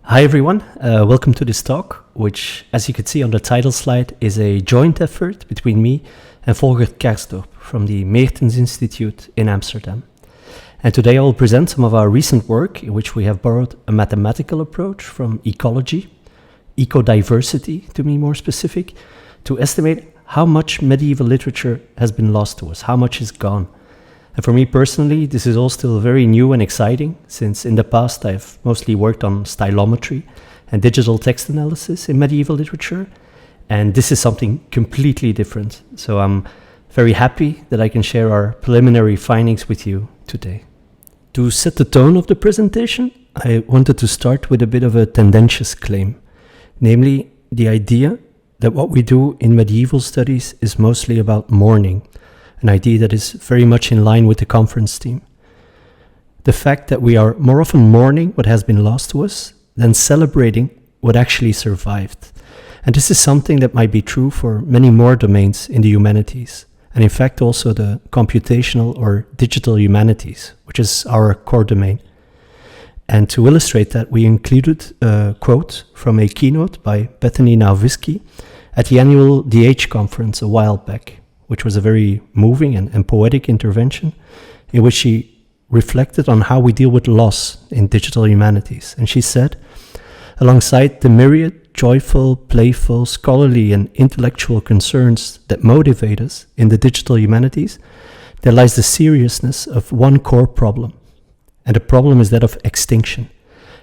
Hi everyone, welcome to this talk, which, as you can see on the title slide, is a joint effort between me and Folgert Karsdorp from the Meertens Institute in Amsterdam. And today I will present some of our recent work in which we have borrowed a mathematical approach from ecology, ecodiversity to be more specific, to estimate how much medieval literature has been lost to us, how much is gone. And for me personally, this is all still very new and exciting, since in the past I've mostly worked on stylometry and digital text analysis in medieval literature, and this is something completely different. So I'm very happy that I can share our preliminary findings with you today. To set the tone of the presentation, I wanted to start with a bit of a tendentious claim, namely the idea that what we do in medieval studies is mostly about mourning, an idea that is very much in line with the conference theme. The fact that we are more often mourning what has been lost to us than celebrating what actually survived. And this is something that might be true for many more domains in the humanities, and in fact also the computational or digital humanities, which is our core domain. And to illustrate that, we included a quote from a keynote by Bethany Nowvisky at the annual DH conference a while back, which was a very moving and poetic intervention in which she reflected on how we deal with loss in digital humanities. And she said, alongside the myriad joyful, playful, scholarly and intellectual concerns that motivate us in the digital humanities, there lies the seriousness of one core problem. And the problem is that of extinction,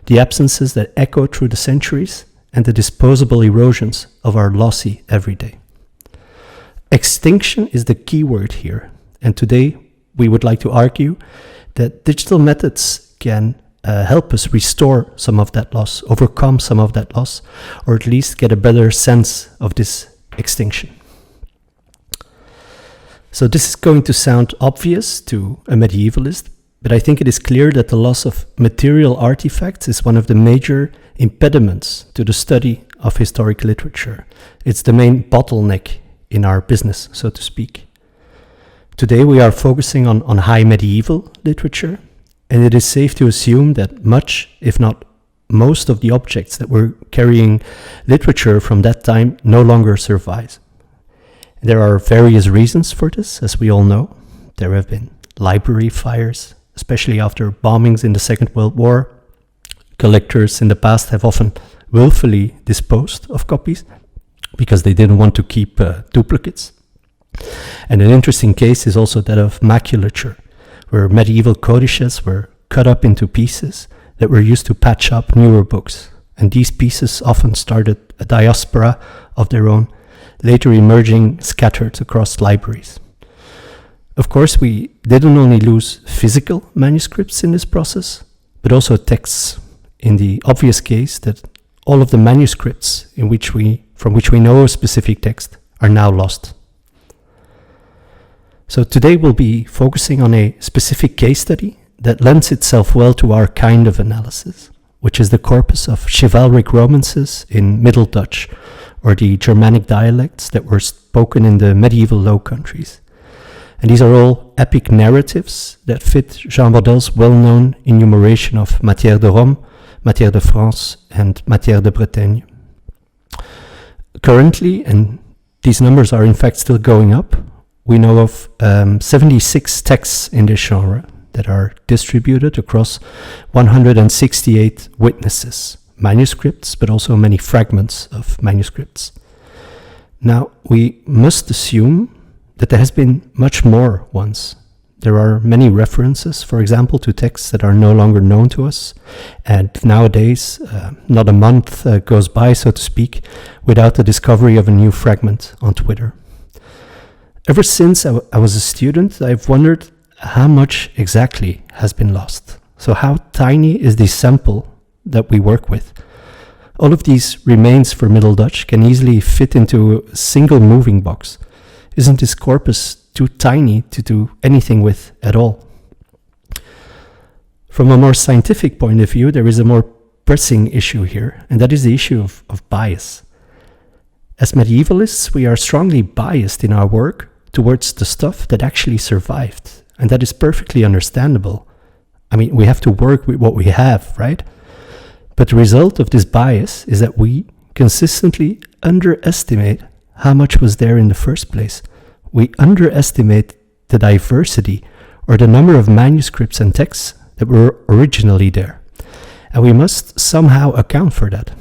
the absences that echo through the centuries and the disposable erosions of our lossy everyday. Extinction is the key word here, and today we would like to argue that digital methods can help us restore some of that loss, overcome some of that loss, or at least get a better sense of this extinction. So this is going to sound obvious to a medievalist, but I think it is clear that the loss of material artifacts is one of the major impediments to the study of historic literature. It's the main bottleneck in our business, so to speak. Today we are focusing on high medieval literature, and it is safe to assume that much, if not most, of the objects that were carrying literature from that time no longer survive. There are various reasons for this, as we all know. There have been library fires, especially after bombings in the Second World War. Collectors in the past have often willfully disposed of copies because they didn't want to keep duplicates. And an interesting case is also that of maculature, where medieval codices were cut up into pieces that were used to patch up newer books. And these pieces often started a diaspora of their own, later emerging scattered across libraries. Of course, we didn't only lose physical manuscripts in this process, but also texts, in the obvious case that all of the manuscripts from which we know a specific text are now lost. So today we'll be focusing on a specific case study that lends itself well to our kind of analysis, which is the corpus of chivalric romances in Middle Dutch, or the Germanic dialects that were spoken in the medieval Low Countries. And these are all epic narratives that fit Jean Baudel's well-known enumeration of Matière de Rome, Matière de France, and Matière de Bretagne. Currently, and these numbers are in fact still going up, we know of 76 texts in this genre that are distributed across 168 witnesses, manuscripts, but also many fragments of manuscripts. Now, we must assume that there has been much more once. There are many references, for example, to texts that are no longer known to us. And nowadays, not a month goes by, so to speak, without the discovery of a new fragment on Twitter. Ever since I was a student, I've wondered how much exactly has been lost. So how tiny is the sample that we work with? All of these remains for Middle Dutch can easily fit into a single moving box. Isn't this corpus too tiny to do anything with at all? From a more scientific point of view, there is a more pressing issue here, and that is the issue of bias. As medievalists, we are strongly biased in our work towards the stuff that actually survived, and that is perfectly understandable. I mean, we have to work with what we have, right? But the result of this bias is that we consistently underestimate how much was there in the first place. We underestimate the diversity or the number of manuscripts and texts that were originally there. And we must somehow account for that.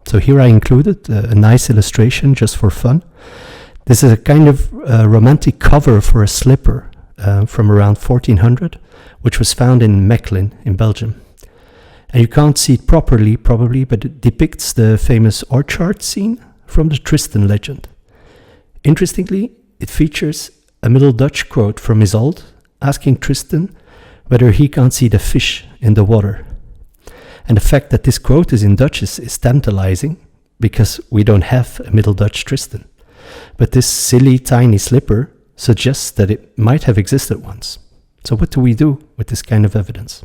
So here I included a nice illustration just for fun. This is a kind of romantic cover for a slipper from around 1400, which was found in Mechelen in Belgium. And you can't see it properly, probably, but it depicts the famous orchard scene from the Tristan legend. Interestingly, it features a Middle Dutch quote from Isolde asking Tristan whether he can't see the fish in the water. And the fact that this quote is in Dutch is tantalizing, because we don't have a Middle Dutch Tristan. But this silly tiny slipper suggests that it might have existed once. So what do we do with this kind of evidence?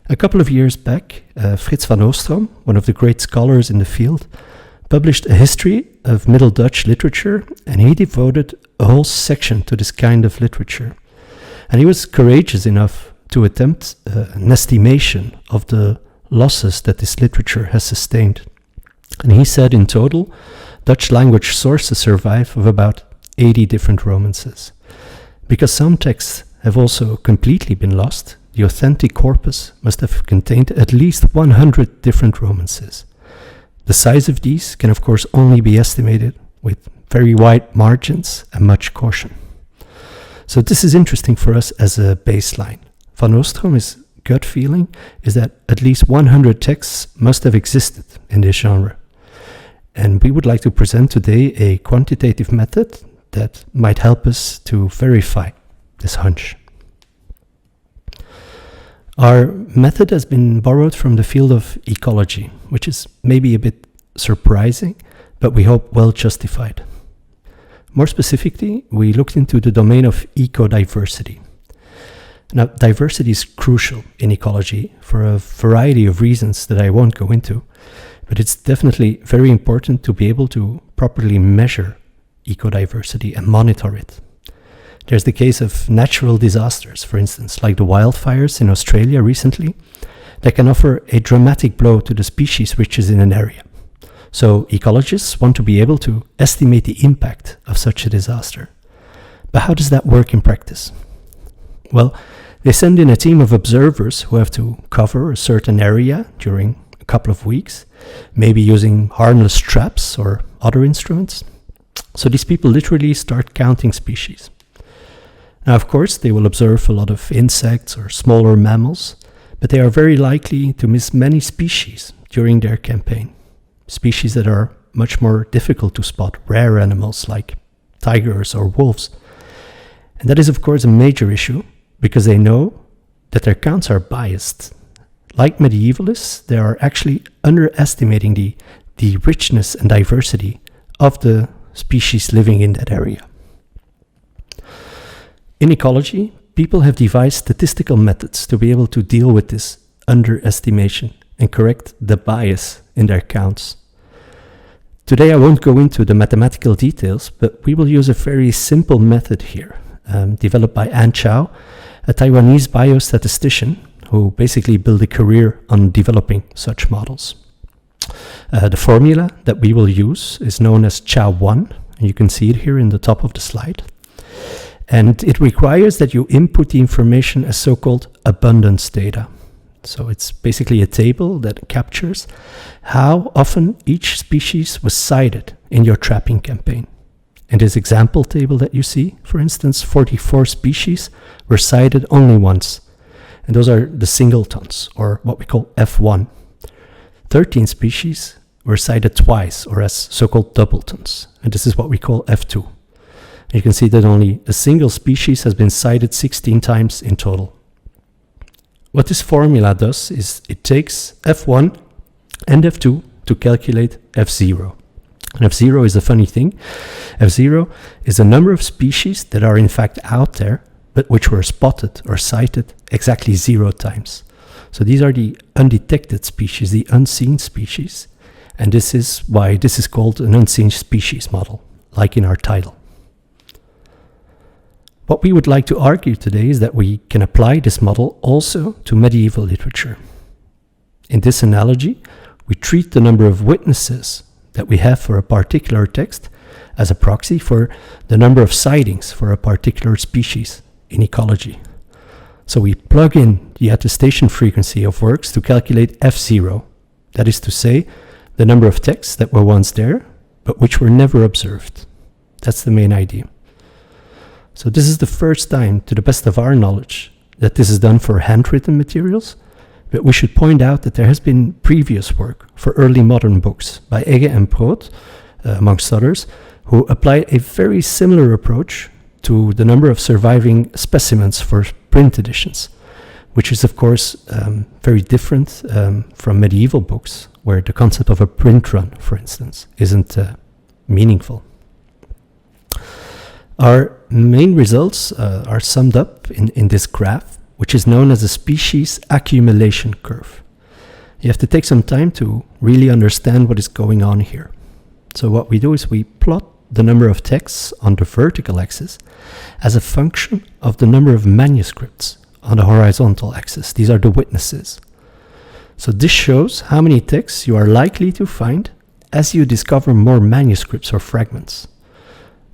A couple of years back, Frits van Oostrom, one of the great scholars in the field, published a history of Middle Dutch literature, and he devoted a whole section to this kind of literature. And he was courageous enough to attempt an estimation of the losses that this literature has sustained. And he said in total, Dutch language sources survive of about 80 different romances. Because some texts have also completely been lost, the authentic corpus must have contained at least 100 different romances. The size of these can of course only be estimated with very wide margins and much caution. So this is interesting for us as a baseline. Van Oostrom's gut feeling is that at least 100 texts must have existed in this genre. And we would like to present today a quantitative method that might help us to verify this hunch. Our method has been borrowed from the field of ecology, which is maybe a bit surprising, but we hope well justified. More specifically, we looked into the domain of ecodiversity. Now, diversity is crucial in ecology for a variety of reasons that I won't go into, but it's definitely very important to be able to properly measure ecodiversity and monitor it. There's the case of natural disasters, for instance, like the wildfires in Australia recently, that can offer a dramatic blow to the species riches in an area. So ecologists want to be able to estimate the impact of such a disaster. But how does that work in practice? Well, they send in a team of observers who have to cover a certain area during a couple of weeks, maybe using harness traps or other instruments. So these people literally start counting species. Now, of course, they will observe a lot of insects or smaller mammals, but they are very likely to miss many species during their campaign. Species that are much more difficult to spot, rare animals like tigers or wolves. And that is, of course, a major issue, because they know that their counts are biased. Like medievalists, they are actually underestimating the richness and diversity of the species living in that area. In ecology, people have devised statistical methods to be able to deal with this underestimation and correct the bias in their counts. Today I won't go into the mathematical details, but we will use a very simple method here, developed by Ann Chow, a Taiwanese biostatistician who basically built a career on developing such models. The formula that we will use is known as Chow1, and you can see it here in the top of the slide. And it requires that you input the information as so-called abundance data. So it's basically a table that captures how often each species was sighted in your trapping campaign. In this example table that you see, for instance, 44 species were sighted only once. And those are the singletons, or what we call F1. 13 species were sighted twice, or as so-called doubletons. And this is what we call F2. You can see that only a single species has been sighted 16 times in total. What this formula does is it takes F1 and F2 to calculate F0. And F0 is a funny thing. F0 is the number of species that are in fact out there, but which were spotted or sighted exactly 0 times. So these are the undetected species, the unseen species. And this is why this is called an unseen species model, like in our title. What we would like to argue today is that we can apply this model also to medieval literature. In this analogy, we treat the number of witnesses that we have for a particular text as a proxy for the number of sightings for a particular species in ecology. So we plug in the attestation frequency of works to calculate F0, that is to say, the number of texts that were once there, but which were never observed. That's the main idea. So this is the first time, to the best of our knowledge, that this is done for handwritten materials, but we should point out that there has been previous work for early modern books by Egge and Brood, amongst others, who applied a very similar approach to the number of surviving specimens for print editions, which is of course very different from medieval books, where the concept of a print run, for instance, isn't meaningful. Our main results are summed up in this graph, which is known as a species accumulation curve. You have to take some time to really understand what is going on here. So what we do is we plot the number of texts on the vertical axis as a function of the number of manuscripts on the horizontal axis. These are the witnesses. So this shows how many texts you are likely to find as you discover more manuscripts or fragments.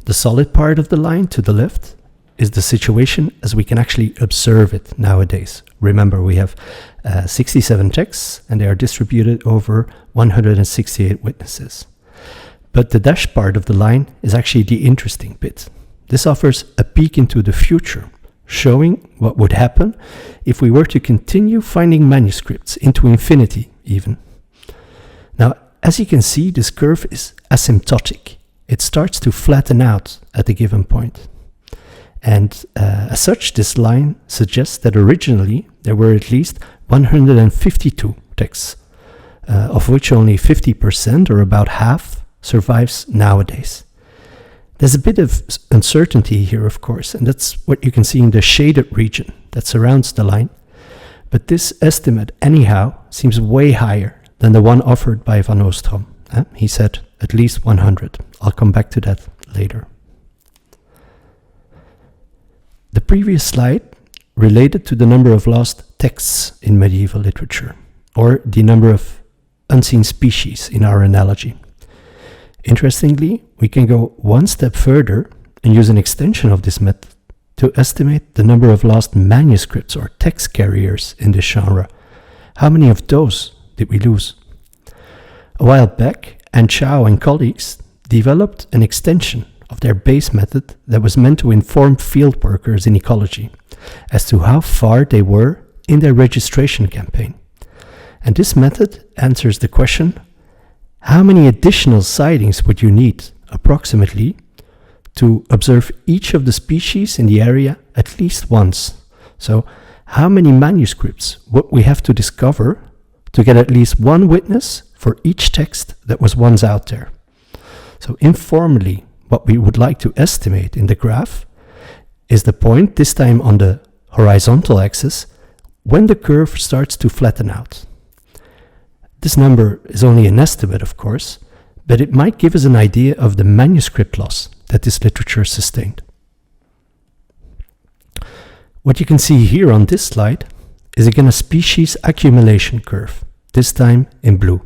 The solid part of the line to the left is the situation as we can actually observe it nowadays. Remember, we have 67 texts and they are distributed over 168 witnesses. But the dashed part of the line is actually the interesting bit. This offers a peek into the future, showing what would happen if we were to continue finding manuscripts into infinity even. Now, as you can see, this curve is asymptotic. It starts to flatten out at a given point. And as such, this line suggests that originally there were at least 152 texts, of which only 50%, or about half, survives nowadays. There's a bit of uncertainty here, of course, and that's what you can see in the shaded region that surrounds the line. But this estimate, anyhow, seems way higher than the one offered by Van Oostrom. He said at least 100. I'll come back to that later. The previous slide related to the number of lost texts in medieval literature, or the number of unseen species in our analogy. Interestingly, we can go one step further and use an extension of this method to estimate the number of lost manuscripts or text carriers in this genre. How many of those did we lose? A while back, An Chao and colleagues developed an extension of their base method that was meant to inform field workers in ecology as to how far they were in their registration campaign. And this method answers the question, how many additional sightings would you need, approximately, to observe each of the species in the area at least once? So, how many manuscripts would we have to discover to get at least one witness for each text that was once out there? So, informally, what we would like to estimate in the graph is the point, this time on the horizontal axis, when the curve starts to flatten out. This number is only an estimate, of course, but it might give us an idea of the manuscript loss that this literature sustained. What you can see here on this slide is again a species accumulation curve, this time in blue.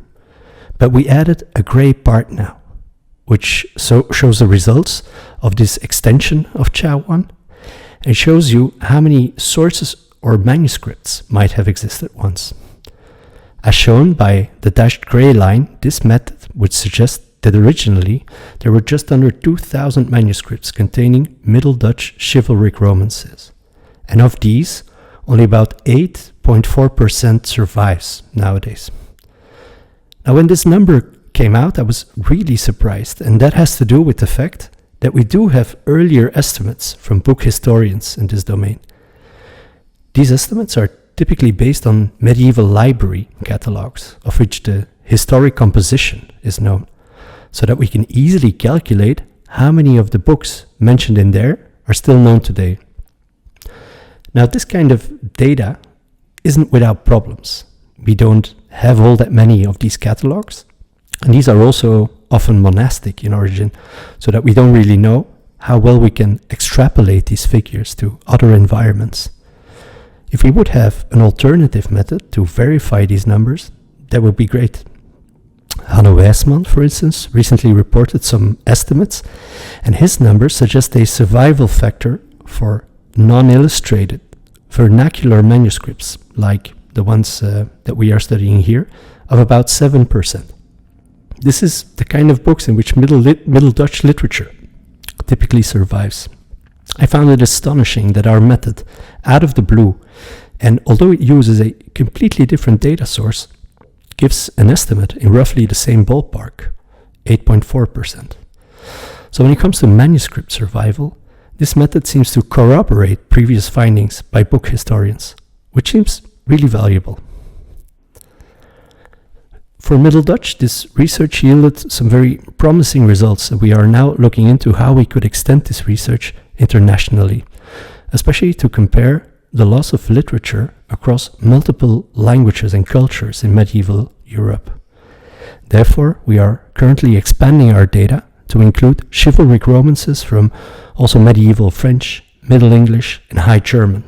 But we added a gray part now, which shows the results of this extension of Chao-1, and shows you how many sources or manuscripts might have existed once. As shown by the dashed gray line, this method would suggest that originally there were just under 2,000 manuscripts containing Middle Dutch chivalric romances. And of these, only about 8.4% survives nowadays. Now, when this number came out, I was really surprised, and that has to do with the fact that we do have earlier estimates from book historians in this domain. These estimates are typically based on medieval library catalogs, of which the historic composition is known, so that we can easily calculate how many of the books mentioned in there are still known today. Now, this kind of data isn't without problems. We don't have all that many of these catalogs, and these are also often monastic in origin, so that we don't really know how well we can extrapolate these figures to other environments. If we would have an alternative method to verify these numbers, that would be great. Hanno Wijsman, for instance, recently reported some estimates, and his numbers suggest a survival factor for non-illustrated vernacular manuscripts, like the ones that we are studying here, of about 7%. This is the kind of books in which Middle Dutch literature typically survives. I found it astonishing that our method, out of the blue, and although it uses a completely different data source, gives an estimate in roughly the same ballpark, 8.4%. So when it comes to manuscript survival, this method seems to corroborate previous findings by book historians, which seems really valuable. For Middle Dutch, this research yielded some very promising results, and we are now looking into how we could extend this research internationally, especially to compare the loss of literature across multiple languages and cultures in medieval Europe. Therefore, we are currently expanding our data to include chivalric romances from also medieval French, Middle English, and High German.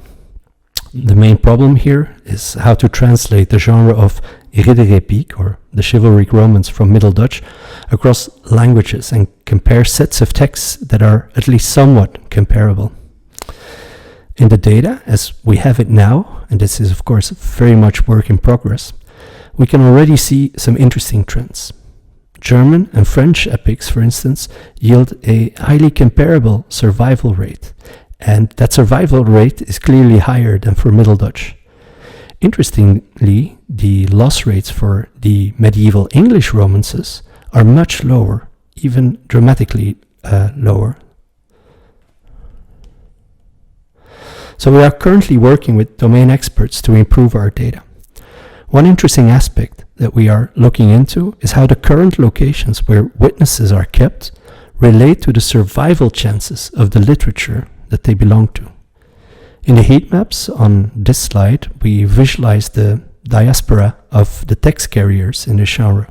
The main problem here is how to translate the genre of ridderepiek, or the chivalric romance from Middle Dutch, across languages and compare sets of texts that are at least somewhat comparable. In the data, as we have it now, and this is of course very much work in progress, we can already see some interesting trends. German and French epics, for instance, yield a highly comparable survival rate, and that survival rate is clearly higher than for Middle Dutch. Interestingly, the loss rates for the medieval English romances are much lower, even dramatically lower. So we are currently working with domain experts to improve our data. One interesting aspect that we are looking into is how the current locations where witnesses are kept relate to the survival chances of the literature that they belong to. In the heat maps on this slide, we visualize the diaspora of the text carriers in the genre.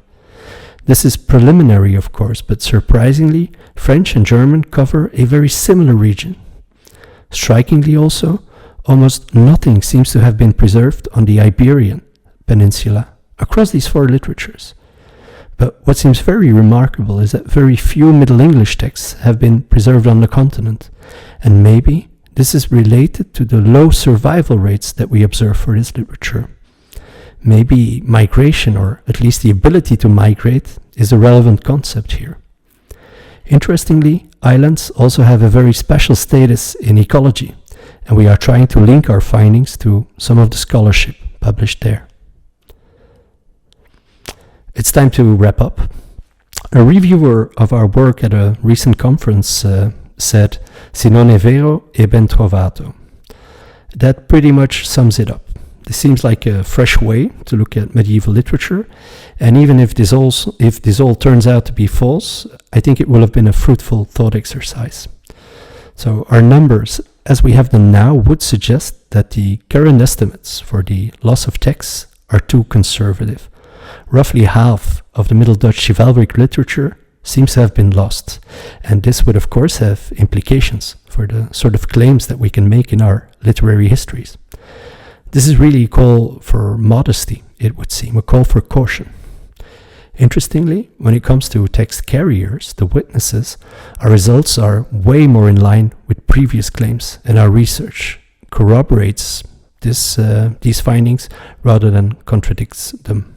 This is preliminary, of course, but surprisingly, French and German cover a very similar region. Strikingly also, almost nothing seems to have been preserved on the Iberian Peninsula across these four literatures. But what seems very remarkable is that very few Middle English texts have been preserved on the continent, and maybe this is related to the low survival rates that we observe for this literature. Maybe migration, or at least the ability to migrate, is a relevant concept here. Interestingly, islands also have a very special status in ecology, and we are trying to link our findings to some of the scholarship published there. It's time to wrap up. A reviewer of our work at a recent conference said, "Se non è vero, è ben trovato." That pretty much sums it up. This seems like a fresh way to look at medieval literature, and even if this all turns out to be false, I think it will have been a fruitful thought exercise. So our numbers, as we have them now, would suggest that the current estimates for the loss of texts are too conservative. Roughly half of the Middle Dutch chivalric literature seems to have been lost, and this would of course have implications for the sort of claims that we can make in our literary histories. This is really a call for modesty, it would seem, a call for caution. Interestingly, when it comes to text carriers, the witnesses, our results are way more in line with previous claims, and our research corroborates these findings rather than contradicts them.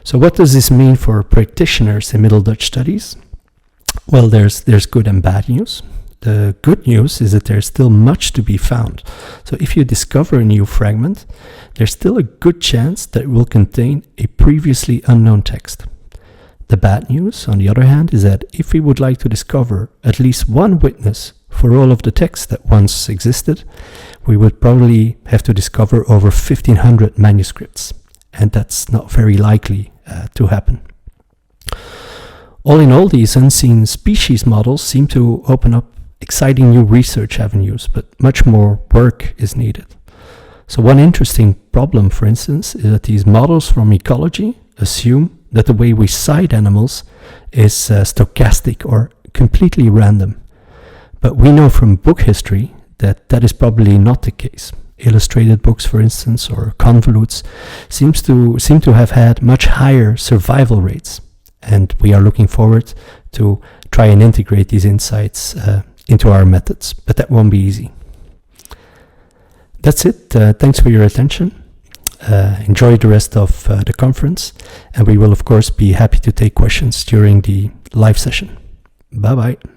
So what does this mean for practitioners in Middle Dutch studies? Well, there's good and bad news. The good news is that there's still much to be found. So if you discover a new fragment, there's still a good chance that it will contain a previously unknown text. The bad news, on the other hand, is that if we would like to discover at least one witness for all of the texts that once existed, we would probably have to discover over 1,500 manuscripts, and that's not very likely to happen. All in all, these unseen species models seem to open up exciting new research avenues, but much more work is needed. So one interesting problem, for instance, is that these models from ecology assume that the way we cite animals is stochastic or completely random. But we know from book history that that is probably not the case. illustrated books, for instance, or convolutes, seem to have had much higher survival rates. And we are looking forward to try and integrate these insights into our methods, but that won't be easy. That's it. Thanks for your attention. Enjoy the rest of the conference, and we will of course be happy to take questions during the live session. Bye bye.